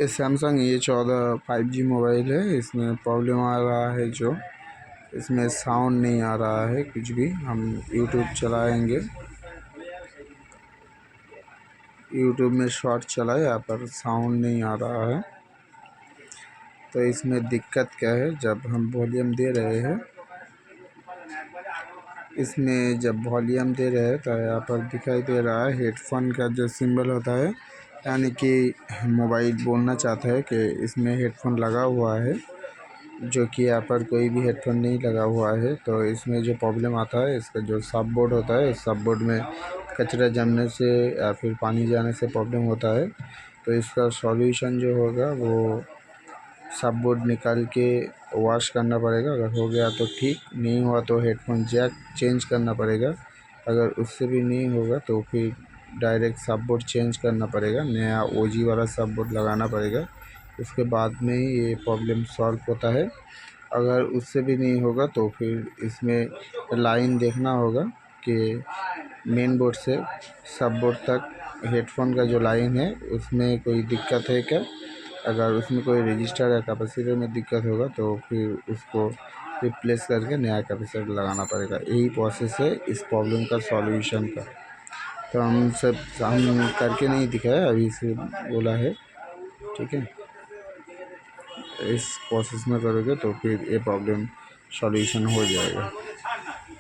ये Samsung A14 5G mobile है। इसमें प्रॉब्लम आ रहा है जो इसमें साउंड नहीं आ रहा है कुछ भी। हम यूट्यूब चलाएंगे, यूट्यूब में शॉर्ट चलाए, यहाँ पर साउंड नहीं आ रहा है। तो इसमें दिक्कत क्या है, जब हम वॉल्यूम दे रहे हैं, इसमें जब वॉल्यूम दे रहे हैं तो यहाँ पर दिखाई दे रहा है हेडफोन का जो सिंबल होता है, यानी कि मोबाइल बोलना चाहता है कि इसमें हेडफोन लगा हुआ है, जो कि यहाँ पर कोई भी हेडफोन नहीं लगा हुआ है। तो इसमें जो प्रॉब्लम आता है, इसका जो सब बोर्ड होता है, सब बोर्ड में कचरा जमने से या फिर पानी जाने से प्रॉब्लम होता है। तो इसका सॉल्यूशन जो होगा वो सब बोर्ड निकाल के वॉश करना पड़ेगा। अगर हो गया तो ठीक, नहीं हुआ तो हेडफोन जैक चेंज करना पड़ेगा। अगर उससे भी नहीं होगा तो फिर डायरेक्ट सब बोर्ड चेंज करना पड़ेगा, नया OG वाला सब बोर्ड लगाना पड़ेगा। उसके बाद में ही ये प्रॉब्लम सॉल्व होता है। अगर उससे भी नहीं होगा तो फिर इसमें लाइन देखना होगा कि मेन बोर्ड से सब बोर्ड तक हेडफोन का जो लाइन है उसमें कोई दिक्कत है क्या। अगर उसमें कोई रजिस्टर या कैपेसिटर में दिक्कत होगा तो फिर उसको रिप्लेस करके नया कैपेसिटर लगाना पड़ेगा। यही प्रोसेस है इस प्रॉब्लम का सॉल्यूशन का। तो हम करके नहीं दिखाया, अभी से बोला है, ठीक है। इस प्रोसेस में करोगे तो फिर ये प्रॉब्लम सॉल्यूशन हो जाएगा।